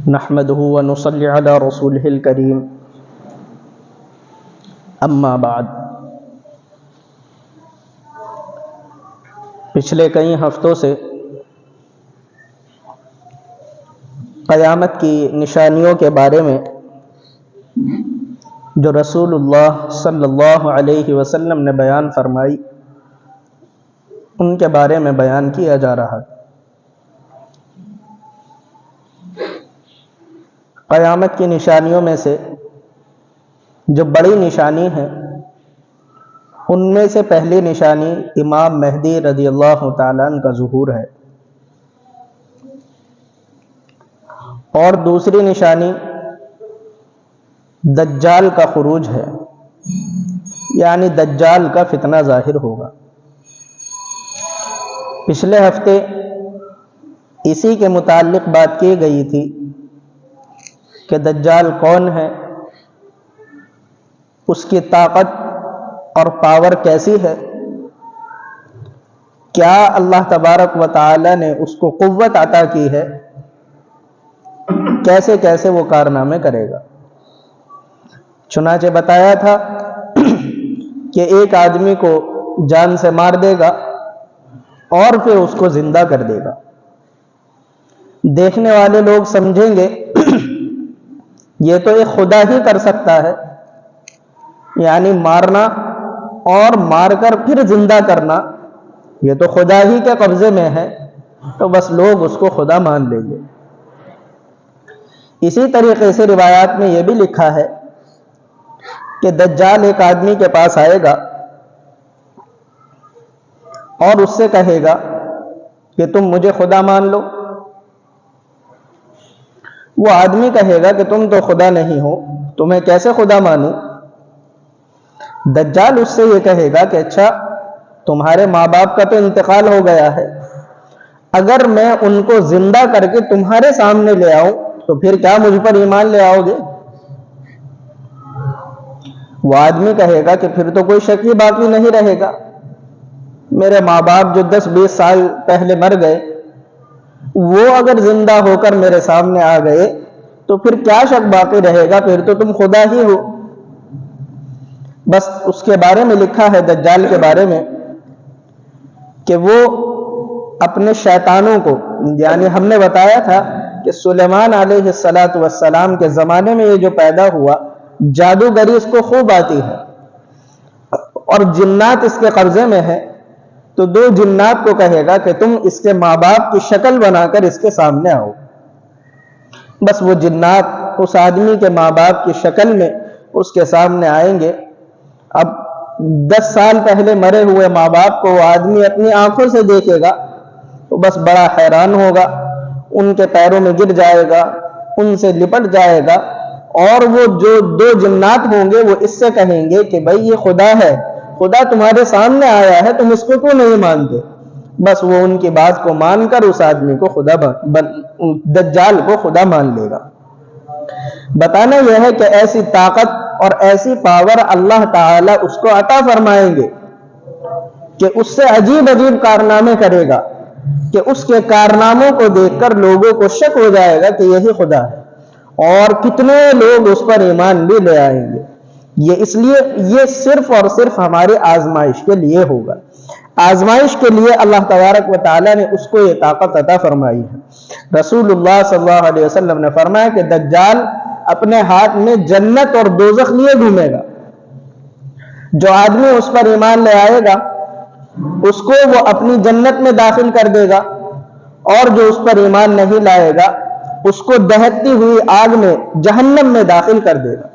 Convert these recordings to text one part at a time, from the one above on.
نحمده ونصلي على رسوله الكريم اما بعد۔ پچھلے کئی ہفتوں سے قیامت کی نشانیوں کے بارے میں جو رسول اللہ صلی اللہ علیہ وسلم نے بیان فرمائی ان کے بارے میں بیان کیا جا رہا ہے۔ قیامت کی نشانیوں میں سے جو بڑی نشانی ہے ان میں سے پہلی نشانی امام مہدی رضی اللہ تعالیٰ عنہ کا ظہور ہے، اور دوسری نشانی دجال کا خروج ہے، یعنی دجال کا فتنہ ظاہر ہوگا۔ پچھلے ہفتے اسی کے متعلق بات کی گئی تھی کہ دجال کون ہے، اس کی طاقت اور پاور کیسی ہے، کیا اللہ تبارک و تعالی نے اس کو قوت عطا کی ہے، کیسے کیسے وہ کارنامے کرے گا۔ چنانچہ بتایا تھا کہ ایک آدمی کو جان سے مار دے گا اور پھر اس کو زندہ کر دے گا۔ دیکھنے والے لوگ سمجھیں گے یہ تو ایک خدا ہی کر سکتا ہے، یعنی مارنا اور مار کر پھر زندہ کرنا یہ تو خدا ہی کے قبضے میں ہے، تو بس لوگ اس کو خدا مان لیں گے۔ اسی طریقے سے روایات میں یہ بھی لکھا ہے کہ دجال ایک آدمی کے پاس آئے گا اور اس سے کہے گا کہ تم مجھے خدا مان لو۔ وہ آدمی کہے گا کہ تم تو خدا نہیں ہو، تمہیں کیسے خدا مانوں؟ دجال اس سے یہ کہے گا کہ اچھا تمہارے ماں باپ کا تو انتقال ہو گیا ہے، اگر میں ان کو زندہ کر کے تمہارے سامنے لے آؤں تو پھر کیا مجھ پر ایمان لے آؤ گے؟ وہ آدمی کہے گا کہ پھر تو کوئی شک ہی باقی نہیں رہے گا، میرے ماں باپ جو 10-20 سال پہلے مر گئے وہ اگر زندہ ہو کر میرے سامنے آ گئے تو پھر کیا شک باقی رہے گا، پھر تو تم خدا ہی ہو۔ بس اس کے بارے میں لکھا ہے، دجال کے بارے میں، کہ وہ اپنے شیطانوں کو، یعنی ہم نے بتایا تھا کہ سلیمان علیہ السلام کے زمانے میں یہ جو پیدا ہوا، جادوگری اس کو خوب آتی ہے اور جنات اس کے قبضے میں ہے، تو 2 جنات کو کہے گا کہ تم اس کے ماں باپ کی شکل بنا کر اس کے سامنے آؤ۔ بس وہ جنات اس آدمی کے ماں باپ کی شکل میں اس کے سامنے آئیں گے۔ اب 10 سال پہلے مرے ہوئے ماں باپ کو وہ آدمی اپنی آنکھوں سے دیکھے گا تو بس بڑا حیران ہوگا، ان کے پیروں میں گر جائے گا، ان سے لپٹ جائے گا، اور وہ جو 2 جنات ہوں گے وہ اس سے کہیں گے کہ بھائی یہ خدا ہے، خدا تمہارے سامنے آیا ہے، تم اس کو کیوں نہیں مانتے؟ بس وہ ان کی بات کو مان کر اس آدمی کو دجال کو خدا مان لے گا۔ بتانا یہ ہے کہ ایسی طاقت اور ایسی پاور اللہ تعالیٰ اس کو عطا فرمائیں گے کہ اس سے عجیب عجیب کارنامے کرے گا کہ اس کے کارناموں کو دیکھ کر لوگوں کو شک ہو جائے گا کہ یہی خدا ہے، اور کتنے لوگ اس پر ایمان بھی لے آئیں گے۔ یہ صرف اور صرف ہماری آزمائش کے لیے ہوگا، آزمائش کے لیے اللہ تبارک و تعالیٰ نے اس کو یہ طاقت عطا فرمائی ہے۔ رسول اللہ صلی اللہ علیہ وسلم نے فرمایا کہ دجال اپنے ہاتھ میں جنت اور دوزخ لیے گھومے گا، جو آدمی اس پر ایمان لے آئے گا اس کو وہ اپنی جنت میں داخل کر دے گا، اور جو اس پر ایمان نہیں لائے گا اس کو دہتی ہوئی آگ میں، جہنم میں داخل کر دے گا۔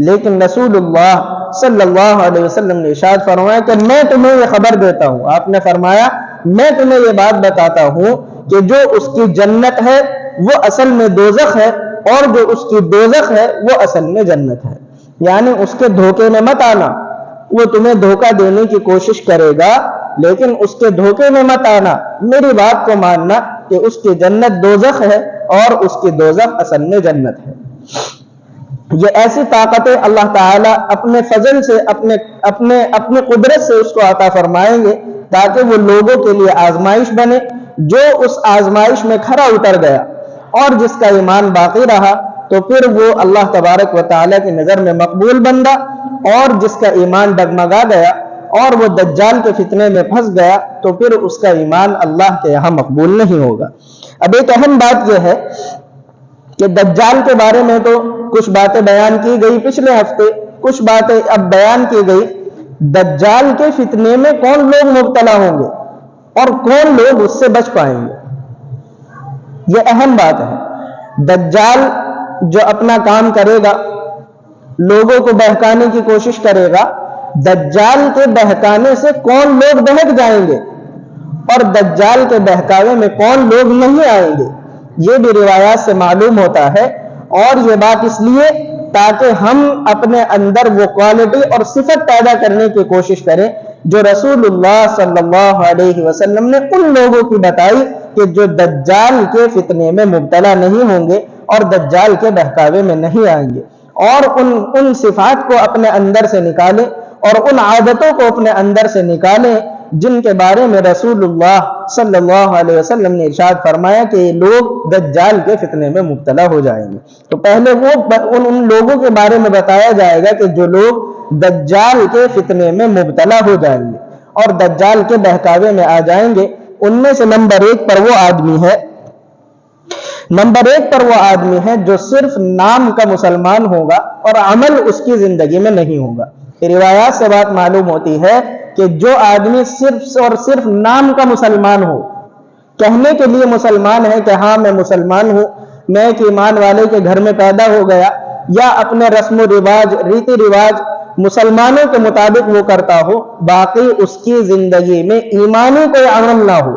لیکن رسول اللہ صلی اللہ علیہ وسلم نے ارشاد فرمایا کہ میں تمہیں یہ خبر دیتا ہوں، آپ نے فرمایا میں تمہیں یہ بات بتاتا ہوں کہ جو اس کی جنت ہے وہ اصل میں دوزخ ہے، اور جو اس کی دوزخ ہے وہ اصل میں جنت ہے، یعنی اس کے دھوکے میں مت آنا۔ وہ تمہیں دھوکہ دینے کی کوشش کرے گا لیکن اس کے دھوکے میں مت آنا، میری بات کو ماننا کہ اس کی جنت دوزخ ہے اور اس کی دوزخ اصل میں جنت ہے۔ یہ ایسی طاقتیں اللہ تعالیٰ اپنے فضل سے، اپنے قدرت سے اس کو عطا فرمائیں گے تاکہ وہ لوگوں کے لیے آزمائش بنے، جو اس آزمائش میں کھرا اتر گیا اور جس کا ایمان باقی رہا تو پھر وہ اللہ تبارک و تعالیٰ کی نظر میں مقبول بندہ، اور جس کا ایمان ڈگمگا گیا اور وہ دجال کے فتنے میں پھنس گیا تو پھر اس کا ایمان اللہ کے یہاں مقبول نہیں ہوگا۔ اب ایک اہم بات یہ ہے کہ دجال کے بارے میں تو کچھ باتیں بیان کی گئی پچھلے ہفتے، کچھ باتیں اب بیان کی گئی۔ دجال کے فتنے میں کون لوگ مبتلا ہوں گے اور کون لوگ اس سے بچ پائیں گے، یہ اہم بات ہے۔ دجال جو اپنا کام کرے گا، لوگوں کو بہکانے کی کوشش کرے گا، دجال کے بہکانے سے کون لوگ بہک جائیں گے اور دجال کے بہکاوے میں کون لوگ نہیں آئیں گے، یہ بھی روایات سے معلوم ہوتا ہے۔ اور یہ بات اس لیے تاکہ ہم اپنے اندر وہ کوالٹی اور صفت پیدا کرنے کی کوشش کریں جو رسول اللہ صلی اللہ علیہ وسلم نے ان لوگوں کی بتائی کہ جو دجال کے فتنے میں مبتلا نہیں ہوں گے اور دجال کے بہکاوے میں نہیں آئیں گے، اور ان صفات کو اپنے اندر سے نکالیں اور ان عادتوں کو اپنے اندر سے نکالیں جن کے بارے میں رسول اللہ صلی اللہ علیہ وسلم نے ارشاد فرمایا کہ یہ لوگ دجال کے فتنے میں مبتلا ہو جائیں گے۔ تو پہلے وہ ان لوگوں کے بارے میں بتایا جائے گا کہ جو لوگ دجال کے فتنے میں مبتلا ہو جائیں گے اور دجال کے بہکاوے میں آ جائیں گے۔ ان میں سے نمبر ایک پر وہ آدمی ہے جو صرف نام کا مسلمان ہوگا اور عمل اس کی زندگی میں نہیں ہوگا۔ روایات سے بات معلوم ہوتی ہے کہ جو آدمی صرف اور صرف نام کا مسلمان ہو، کہنے کے لیے مسلمان ہے کہ ہاں میں مسلمان ہوں، میں ایک ایمان والے کے گھر میں پیدا ہو گیا، یا اپنے رسم و رواج ریتی رواج مسلمانوں کے مطابق وہ کرتا ہو، باقی اس کی زندگی میں ایمانی کوئی عمل نہ ہو،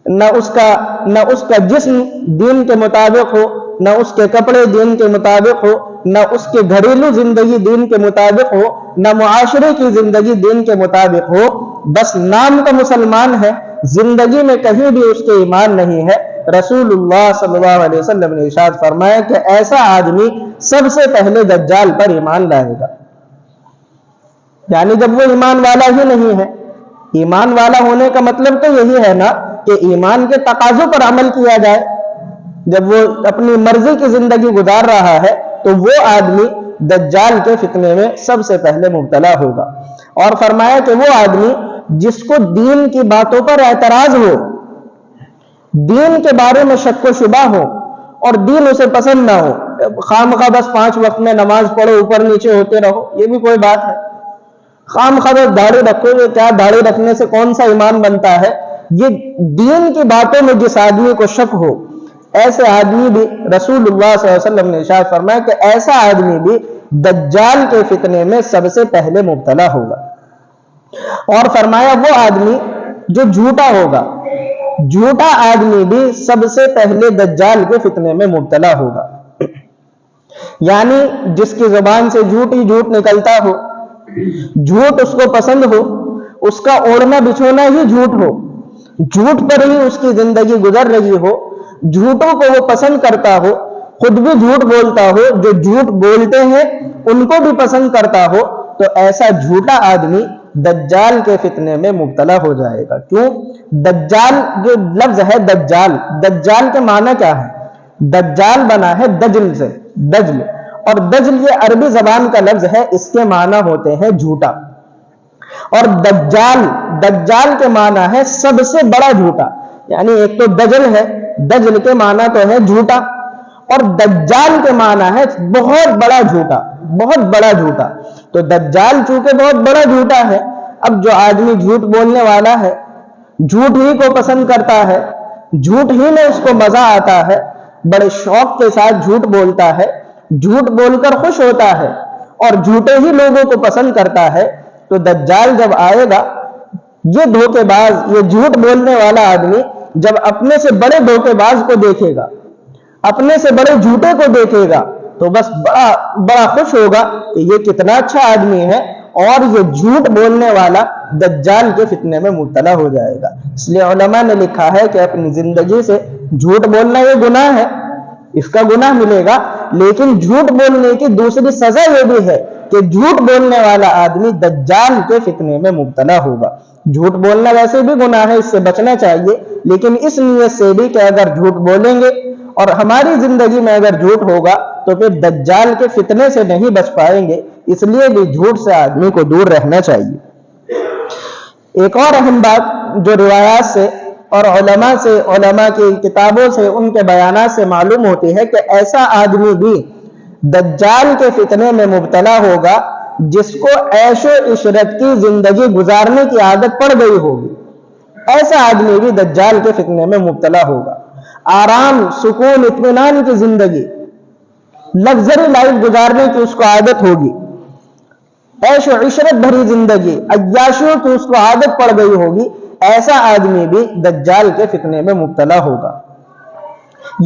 نہ اس کا جسم دین کے مطابق ہو، نہ اس کے کپڑے دین کے مطابق ہو، نہ اس کے گھریلو زندگی دین کے مطابق ہو، نہ معاشرے کی زندگی دین کے مطابق ہو، بس نام کا مسلمان ہے، زندگی میں کہیں بھی اس کے ایمان نہیں ہے۔ رسول اللہ صلی اللہ علیہ وسلم نے ارشاد فرمایا کہ ایسا آدمی سب سے پہلے دجال پر ایمان لائے گا۔ یعنی جب وہ ایمان والا ہی نہیں ہے، ایمان والا ہونے کا مطلب تو یہی ہے نا کہ ایمان کے تقاضوں پر عمل کیا جائے۔ جب وہ اپنی مرضی کی زندگی گزار رہا ہے تو وہ آدمی دجال کے فتنے میں سب سے پہلے مبتلا ہوگا۔ اور فرمایا کہ وہ آدمی جس کو دین کی باتوں پر اعتراض ہو، دین کے بارے میں شک و شبہ ہو اور دین اسے پسند نہ ہو، خواہ بس 5 وقت میں نماز پڑھو، اوپر نیچے ہوتے رہو، یہ بھی کوئی بات ہے؟ خواہ بس داڑھی رکھو، یہ کیا داڑھی رکھنے سے کون سا ایمان بنتا ہے؟ یہ دین کی باتوں میں جس آدمی کو شک ہو، ایسے آدمی بھی رسول اللہ صلی اللہ علیہ وسلم نے ارشاد فرمایا کہ ایسا آدمی بھی دجال کے فتنے میں سب سے پہلے مبتلا ہوگا۔ اور فرمایا وہ آدمی جو جھوٹا ہوگا، جھوٹا آدمی بھی سب سے پہلے دجال کے فتنے میں مبتلا ہوگا۔ یعنی جس کی زبان سے جھوٹ ہی جھوٹ نکلتا ہو، جھوٹ اس کو پسند ہو، اس کا اوڑھنا بچھونا ہی جھوٹ ہو، جھوٹ پر ہی اس کی زندگی گزر رہی ہو، جھوٹوں کو وہ پسند کرتا ہو، خود بھی جھوٹ بولتا ہو، جو جھوٹ بولتے ہیں ان کو بھی پسند کرتا ہو، تو ایسا جھوٹا آدمی دجال کے فتنے میں مبتلا ہو جائے گا۔ کیوں؟ دجال جو لفظ ہے دجال کے معنی کیا ہے؟ دجال بنا ہے دجل سے، دجل، اور دجل یہ عربی زبان کا لفظ ہے، اس کے معنی ہوتے ہیں جھوٹا۔ اور دجال کے معنی ہے سب سے بڑا جھوٹا، یعنی ایک تو دجل ہے، دجل کے معنی تو ہے جھوٹا، اور دجال کے معنی ہے بہت بڑا جھوٹا، بہت بڑا جھوٹا۔ تو دجال چونکہ بہت بڑا جھوٹا ہے، اب جو آدمی جھوٹ بولنے والا ہے، جھوٹ ہی کو پسند کرتا ہے، جھوٹ ہی میں اس کو مزہ آتا ہے، بڑے شوق کے ساتھ جھوٹ بولتا ہے، جھوٹ بول کر خوش ہوتا ہے اور جھوٹے ہی لوگوں کو پسند کرتا ہے، تو دجال جب آئے گا، یہ دھوکے باز، یہ جھوٹ بولنے والا آدمی جب اپنے سے بڑے دھوکے باز کو دیکھے گا، اپنے سے بڑے جھوٹے کو دیکھے گا، تو بس بڑا خوش ہوگا کہ یہ کتنا اچھا آدمی ہے، اور یہ جھوٹ بولنے والا دجال کے فتنے میں مبتلا ہو جائے گا۔ اس لیے علماء نے لکھا ہے کہ اپنی زندگی سے جھوٹ بولنا یہ گناہ ہے، اس کا گناہ ملے گا، لیکن جھوٹ بولنے کی دوسری سزا یہ بھی ہے کہ جھوٹ بولنے والا آدمی دجال کے فتنے میں مبتلا ہوگا۔ جھوٹ بولنا ویسے بھی گناہ ہے، اس سے بچنا چاہیے، لیکن اس نیت سے بھی کہ اگر جھوٹ بولیں گے اور ہماری زندگی میں اگر جھوٹ ہوگا تو پھر دجال کے فتنے سے نہیں بچ پائیں گے، اس لیے بھی جھوٹ سے آدمی کو دور رہنا چاہیے۔ ایک اور اہم بات جو روایات سے اور علماء کی کتابوں سے، ان کے بیانات سے معلوم ہوتی ہے کہ ایسا آدمی بھی دجال کے فتنے میں مبتلا ہوگا جس کو عیش و عشرت کی زندگی گزارنے کی عادت پڑ گئی ہوگی، ایسا آدمی بھی دجال کے فتنے میں مبتلا ہوگا۔ آرام، سکون، اطمینان کی زندگی، لگژری لائف گزارنے کی اس کو عادت ہوگی، عیش و عشرت بھری زندگی، عیاشیوں کی اس کو عادت پڑ گئی ہوگی، ایسا آدمی بھی دجال کے فتنے میں مبتلا ہوگا۔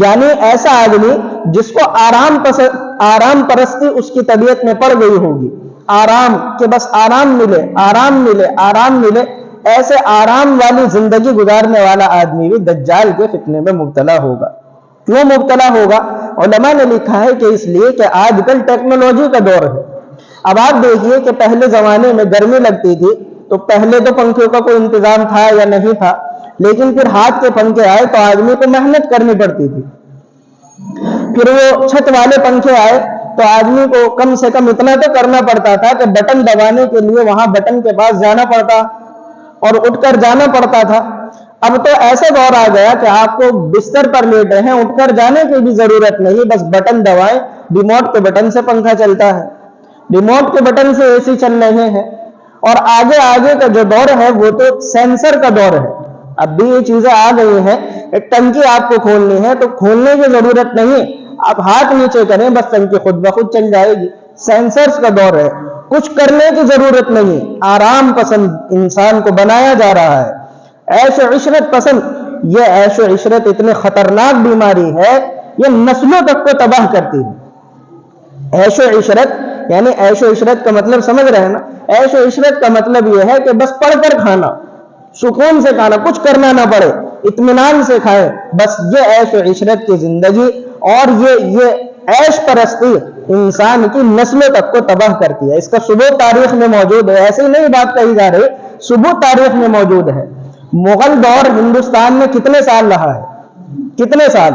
یعنی ایسا آدمی جس کو آرام پرستی اس کی طبیعت میں پڑ گئی ہوگی، آرام کہ بس آرام ملے، آرام ملے، آرام ملے، ایسے آرام والی زندگی گزارنے والا آدمی بھی دجال کے فتنے میں مبتلا ہوگا۔ کیوں مبتلا ہوگا؟ علماء نے لکھا ہے کہ اس لیے کہ آج کل ٹیکنالوجی کا دور ہے۔ اب آپ دیکھیے کہ پہلے زمانے میں گرمی لگتی تھی تو پہلے تو پنکھوں کا کوئی انتظام تھا یا نہیں تھا، لیکن پھر ہاتھ کے پنکھے آئے تو آدمی کو محنت کرنی پڑتی تھی۔ پھر وہ چھت والے پنکھے آئے تو آدمی کو کم سے کم اتنا تو کرنا پڑتا تھا کہ بٹن دبانے کے لیے وہاں بٹن کے پاس جانا پڑتا اور اٹھ کر جانا پڑتا تھا۔ اب تو ایسے دور آ گیا کہ آپ کو بستر پر لیٹے ہیں، اٹھ کر جانے کی بھی ضرورت نہیں، بس بٹن دبائیں، ریموٹ کے بٹن سے پنکھا چلتا ہے، ریموٹ کے بٹن سے اے سی چل رہے ہیں۔ اور آگے کا جو دور ہے وہ تو سینسر کا دور ہے۔ اب بھی یہ چیزیں آ گئی ہیں، ایک ٹنکی آپ کو کھولنی ہے تو کھولنے کی ضرورت نہیں، آپ ہاتھ نیچے کریں بس ٹنکی خود بخود چل جائے گی۔ سینسرز کا دور ہے، کچھ کرنے کی ضرورت نہیں، آرام پسند انسان کو بنایا جا رہا ہے، عیش و عشرت پسند۔ یہ عیش و عشرت اتنی خطرناک بیماری ہے، یہ نسلوں تک کو تباہ کرتی ہے۔ عیش و عشرت یعنی عیش و عشرت کا مطلب سمجھ رہے ہیں نا؟ عیش و عشرت کا مطلب یہ ہے کہ بس پڑھ کر کھانا، سکون سے کھانا، کچھ کرنا نہ پڑے، اطمینان سے کھائے، بس یہ عیش و عشرت کی زندگی۔ اور یہ عیش پرستی انسان کی نسلوں تک کو تباہ کرتی ہے۔ اس کا ثبوت تاریخ میں موجود ہے، ایسے ہی نہیں بات کہی جا رہی، ثبوت تاریخ میں موجود ہے۔ مغل دور ہندوستان میں کتنے سال رہا ہے؟ کتنے سال؟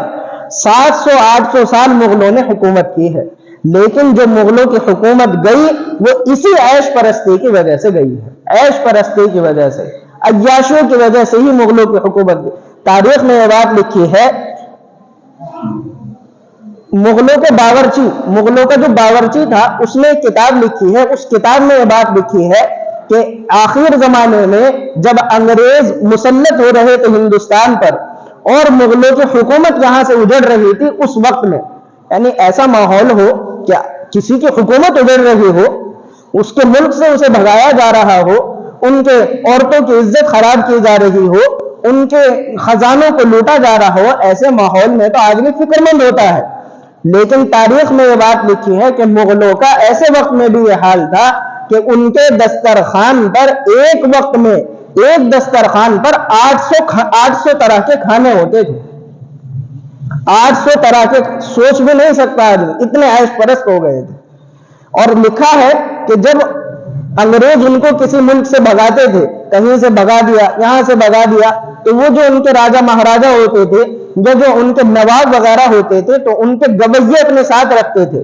700-800 سال مغلوں نے حکومت کی ہے، لیکن جو مغلوں کی حکومت گئی وہ اسی عیش پرستی کی وجہ سے گئی ہے، عیش پرستی کی وجہ سے، عیاشیوں کی وجہ سے ہی مغلوں کی حکومت گئی۔ تاریخ میں یہ بات لکھی ہے، مغلوں کا جو باورچی تھا اس نے ایک کتاب لکھی ہے، اس کتاب میں یہ بات لکھی ہے کہ آخر زمانے میں جب انگریز مسلط ہو رہے تھے ہندوستان پر اور مغلوں کی حکومت یہاں سے اجڑ رہی تھی، اس وقت میں یعنی ایسا ماحول ہو کہ کسی کی حکومت اجڑ رہی ہو، اس کے ملک سے اسے بھگایا جا رہا ہو، ان کے عورتوں کی عزت خراب کی جا رہی ہو، ان کے خزانوں کو لوٹا جا رہا ہو، ایسے ماحول میں تو آدمی فکر مند ہوتا ہے۔ لیکن تاریخ میں یہ بات لکھی ہے کہ مغلوں کا ایسے وقت میں بھی یہ حال تھا کہ ان کے دسترخوان پر ایک وقت میں ایک دسترخوان پر 800 طرح کے کھانے ہوتے تھے، 800 طرح کے، سوچ بھی نہیں سکتا آدمی، اتنے عیش پرست ہو گئے تھے۔ اور لکھا ہے کہ جب انگریز ان کو کسی ملک سے بھگاتے تھے، کہیں سے بھگا دیا، یہاں سے بھگا دیا، تو وہ جو ان کے راجا مہاراجا ہوتے تھے، جو ان کے نواب وغیرہ ہوتے تھے، تو ان کے گویے اپنے ساتھ رکھتے تھے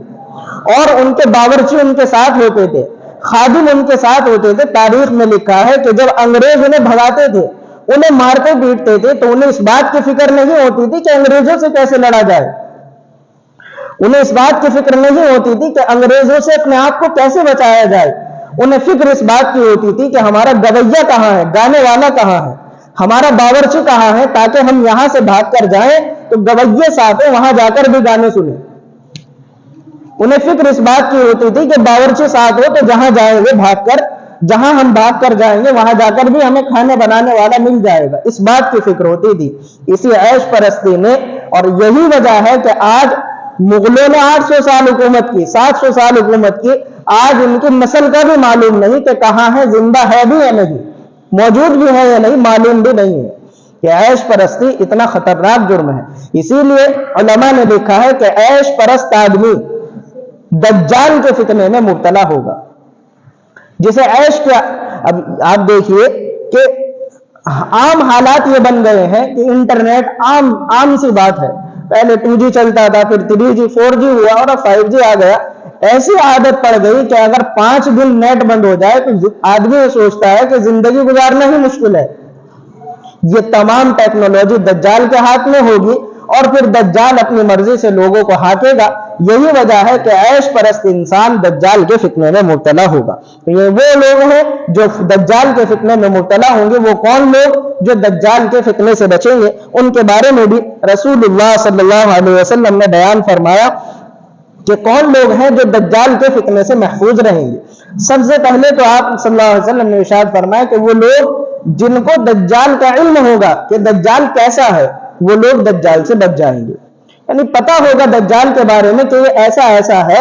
اور ان کے باورچی ان کے ساتھ ہوتے تھے، خادم ان کے ساتھ ہوتے تھے۔ تاریخ میں لکھا ہے کہ جب انگریز انہیں بھگاتے تھے، انہیں مارتے پیٹتے تھے، تو انہیں اس بات کی فکر نہیں ہوتی تھی کہ انگریزوں سے کیسے لڑا جائے، انہیں اس بات کی فکر نہیں ہوتی تھی کہ انگریزوں سے اپنے آپ کو کیسے بچایا جائے، انہیں فکر اس بات کی ہوتی تھی کہ ہمارا گویہ کہاں ہے، گانے والا کہاں ہے، ہمارا باورچی کہاں ہے، تاکہ ہم یہاں سے بھاگ کر جائیں تو گویے ساتھ ہو، وہاں جا کر بھی گانے سنیں۔ انہیں فکر اس بات کی ہوتی تھی کہ باورچی ساتھ ہو تو جہاں جائیں گے بھاگ کر، جہاں ہم بھاگ کر جائیں گے وہاں جا کر بھی ہمیں کھانے بنانے والا مل جائے گا، اس بات کی فکر ہوتی تھی اسی عیش پرستی میں۔ اور یہی وجہ ہے کہ آج مغلوں نے 800 سال حکومت کی، 700 سال حکومت کی، آج ان کی نسل کا بھی معلوم نہیں کہ کہاں ہے، زندہ ہے بھی یا نہیں، موجود بھی ہے یا نہیں، معلوم بھی نہیں ہے۔ کہ عیش پرستی اتنا خطرناک جرم ہے، اسی لیے علماء نے لکھا ہے کہ عیش پرست آدمی دجال کے فتنے میں مبتلا ہوگا۔ جسے عیش کیا، اب آپ دیکھیے کہ عام حالات یہ بن گئے ہیں کہ انٹرنیٹ عام سی بات ہے. پہلے 2G چلتا تھا، پھر 3G 4G ہوا اور اب 5G آ گیا. ایسی عادت پڑ گئی کہ اگر 5 دن نیٹ بند ہو جائے تو آدمی یہ سوچتا ہے کہ زندگی گزارنا ہی مشکل ہے. یہ تمام ٹیکنالوجی دجال کے ہاتھ میں ہوگی اور پھر دجال اپنی مرضی سے لوگوں کو ہاکے گا. یہی وجہ ہے کہ عیش پرست انسان دجال کے فتنے میں مبتلا ہوگا. یہ وہ لوگ ہیں جو دجال کے فتنے میں مبتلا ہوں گے. وہ کون لوگ جو دجال کے فتنے سے بچیں گے؟ ان کے بارے میں بھی رسول اللہ صلی اللہ علیہ وسلم نے بیان فرمایا کہ کون لوگ ہیں جو دجال کے فتنے سے محفوظ رہیں گے. سب سے پہلے تو آپ صلی اللہ علیہ وسلم نے ارشاد فرمایا کہ وہ لوگ جن کو دجال کا علم ہوگا کہ دجال کیسا ہے، وہ لوگ دجال سے بچ جائیں گے. یعنی پتہ ہوگا دجال کے بارے میں کہ یہ ایسا ہے،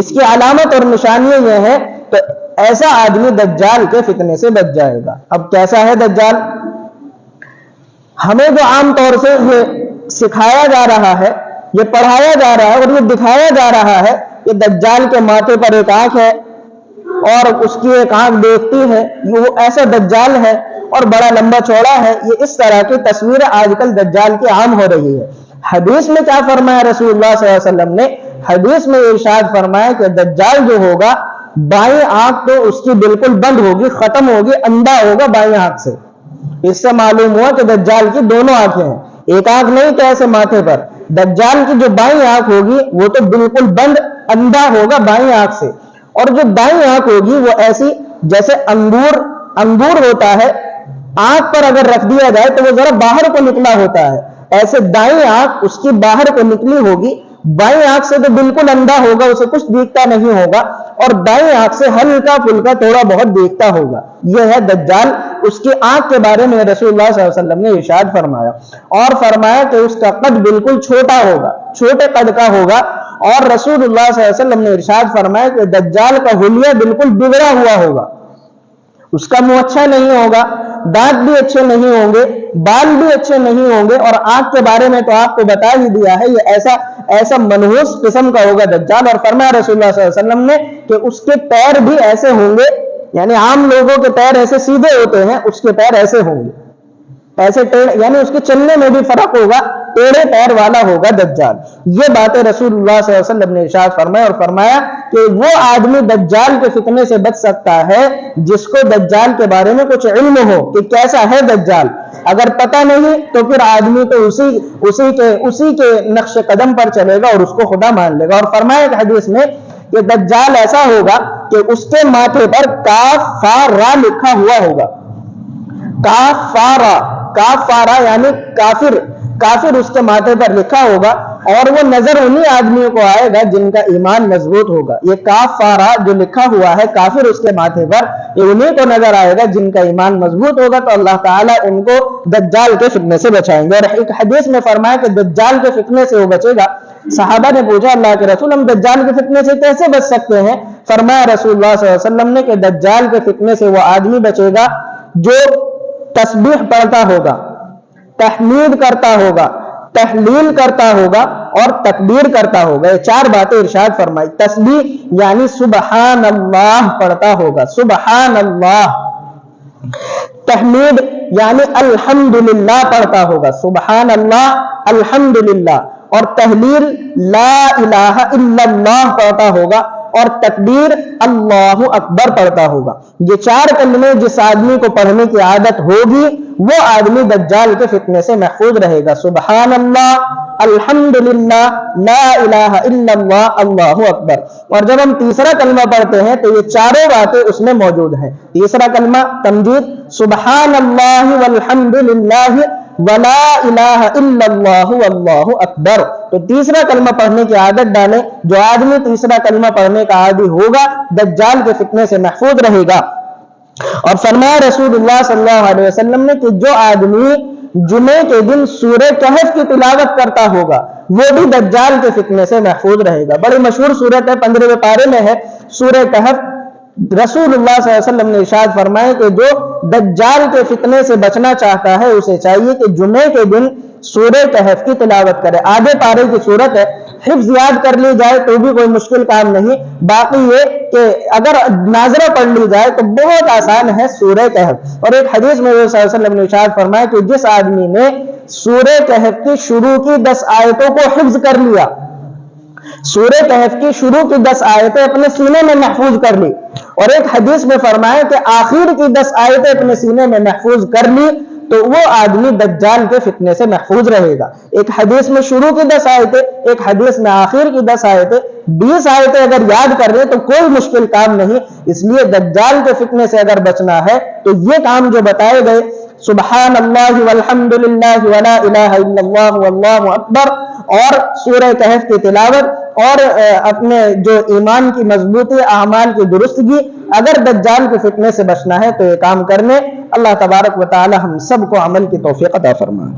اس کی علامت اور نشانیاں یہ ہیں، تو ایسا آدمی دجال کے فتنے سے بچ جائے گا. اب کیسا ہے دجال؟ ہمیں جو عام طور سے یہ سکھایا جا رہا ہے، یہ پڑھایا جا رہا ہے اور یہ دکھایا جا رہا ہے کہ دجال کے ماتھے پر ایک آنکھ ہے اور اس کی ایک آنکھ دیکھتی ہے، وہ ایسا دجال ہے اور بڑا لمبا چوڑا ہے. یہ اس طرح کی تصویریں آج کل دجال کی عام ہو رہی ہے. حدیث میں کیا فرمایا رسول اللہ صلی اللہ علیہ وسلم نے؟ حدیث میں ارشاد فرمایا کہ دجال جو ہوگا بائیں آنکھ تو اس کی بالکل بند ہوگی، ختم ہوگی، اندھا ہوگا بائیں آنکھ سے. اس سے معلوم ہوا کہ دجال کی دونوں آنکھیں ہیں، ایک آنکھ نہیں کہ ایسے ماتھے پر. دجال کی جو بائیں آنکھ ہوگی وہ تو بالکل بند، اندھا ہوگا بائیں آنکھ سے. اور جو دائیں آنکھ ہوگی وہ ایسی جیسے انگور ہوتا ہے، آنکھ پر اگر رکھ دیا جائے تو وہ ذرا باہر کو نکلا ہوتا ہے، ایسے دائیں آنکھ اس کی باہر کو نکلی ہوگی. بائیں آنکھ سے تو بالکل اندھا ہوگا، اسے کچھ دیکھتا نہیں ہوگا، اور دائیں آنکھ سے ہلکا پھلکا تھوڑا بہت دیکھتا ہوگا. یہ ہے دجال. اس کی آنکھ کے بارے میں رسول اللہ صلی اللہ علیہ وسلم نے ارشاد فرمایا، اور فرمایا کہ اس کا قد بالکل چھوٹا ہوگا، چھوٹے قد کا ہوگا. اور رسول اللہ صلی اللہ علیہ وسلم نے ارشاد فرمایا کہ دجال کا حلیہ بالکل بگڑا ہوا ہوگا، اس کا منہ اچھا نہیں ہوگا، دانت بھی اچھے نہیں ہوں گے، بال بھی اچھے نہیں ہوں گے. اور آنکھ کے بارے میں تو آپ کو بتا ہی دیا ہے، یہ ایسا منحوس قسم کا ہوگا دجال. اور فرمایا رسول اللہ صلی اللہ علیہ وسلم نے کہ اس کے پیر بھی ایسے ہوں گے، یعنی عام لوگوں کے پیر ایسے سیدھے ہوتے ہیں، اس کے پیر ایسے ہوں گے، ایسے ٹیڑھے، یعنی اس کے چلنے میں بھی فرق ہوگا، ٹیڑھے پیر والا ہوگا دجال. یہ باتیں رسول اللہ صلی اللہ علیہ وسلم نے ارشاد فرمایا. اور فرمایا کہ وہ آدمی دجال کے فتنے سے بچ سکتا ہے جس کو دجال کے بارے میں کچھ علم ہو کہ کیسا ہے دجال. اگر پتہ نہیں تو پھر آدمی تو اسی کے نقش قدم پر چلے گا اور اس کو خدا مان لے گا. اور فرمایا کہ حدیث میں کہ دجال ایسا ہوگا کہ اس کے ماتھے پر کاف فا را لکھا ہوا ہوگا. کاف فا را یعنی کافر اس کے ماتھے پر لکھا ہوگا. اور وہ نظر انہی آدمیوں کو آئے گا جن کا ایمان مضبوط ہوگا. یہ کاف فا را جو لکھا ہوا ہے کافر اس کے ماتھے پر، یہ انہی کو نظر آئے گا جن کا ایمان مضبوط ہوگا. تو اللہ تعالیٰ ان کو دجال کے فتنے سے بچائیں گے. اور ایک حدیث میں فرمایا کہ دجال کے فتنے سے وہ بچے گا. صحابہ نے پوچھا اللہ کے رسول ہم دجال کے فتنے سے کیسے بچ سکتے ہیں؟ فرمایا رسول اللہ صلی اللہ علیہ وسلم نے کہ دجال کے فتنے سے وہ آدمی بچے گا جو تسبیح پڑھتا ہوگا، تحمید کرتا ہوگا، تحلیل کرتا ہوگا اور تکبیر کرتا ہوگا. یہ 4 باتیں ارشاد فرمائی. تسبیح یعنی سبحان اللہ پڑھتا ہوگا، سبحان اللہ. تحمید یعنی الحمدللہ پڑھتا ہوگا، سبحان اللہ الحمدللہ. اور تحلیل لا الہ الا اللہ پڑھتا ہوگا. اور تکبیر اللہ اکبر پڑھتا ہوگا. یہ 4 کلمے جس آدمی کو پڑھنے کی عادت ہوگی وہ آدمی دجال کے فتنے سے محفوظ رہے گا. سبحان اللہ، الحمدللہ، لا الہ الا اللہ، اللہ اکبر. اور جب ہم تیسرا کلمہ پڑھتے ہیں تو یہ 4 باتیں اس میں موجود ہیں. تیسرا کلمہ تمجید، سبحان اللہ والحمدللہ ولا الہ الا اللہ واللہ اکبر. تو تیسرا کلمہ پڑھنے کی عادت ڈالیں. جو آدمی تیسرا کلمہ پڑھنے کا عادی ہوگا دجال کے فتنے سے محفوظ رہے گا. اور فرمایا رسول اللہ صلی اللہ علیہ وسلم نے کہ جو آدمی جمعے کے دن سورہ کہف کی تلاوت کرتا ہوگا وہ بھی دجال کے فتنے سے محفوظ رہے گا. بڑی مشہور سورت ہے، 15ویں پارے میں ہے سورہ کہف. رسول اللہ صلی اللہ علیہ وسلم نے ارشاد فرمایا کہ جو دجال کے فتنے سے بچنا چاہتا ہے اسے چاہیے کہ جمعے کے دن سورہ کہف کی تلاوت کرے. آدھے پارے کی سورت ہے. حفظ یاد کر لی جائے تو بھی کوئی مشکل کام نہیں. باقی یہ کہ اگر ناظرہ پڑھ لی جائے تو بہت آسان ہے سورہ کہف. اور ایک حدیث میں صلی اللہ علیہ وسلم نے ارشاد فرمایا کہ جس آدمی نے سورہ کہف کی شروع کی 10 آیتوں کو حفظ کر لیا، سورہ کہف کی شروع کی 10 آیتیں اپنے سینے میں محفوظ کر لی، اور ایک حدیث میں فرمایا کہ آخر کی 10 آیتیں اپنے سینے میں محفوظ کر لی، تو وہ آدمی دجال کے فتنے سے محفوظ رہے گا. ایک حدیث میں شروع کی 10 آیتیں، ایک حدیث میں آخر کی 10 آیتیں، 20 آیتیں اگر یاد کر لیں تو کوئی مشکل کام نہیں. اس لیے دجال کے فتنے سے اگر بچنا ہے تو یہ کام جو بتائے گئے، سبحان اللہ والحمد للہ ولا الہ الا اللہ واللہ اکبر، اور سورہ کہف کی تلاوت، اور اپنے جو ایمان کی مضبوطی، اعمال کی درستگی، اگر دجال کے فتنے سے بچنا ہے تو یہ کام کرنے. اللہ تبارک و تعالی ہم سب کو عمل کی توفیق عطا فرمائے.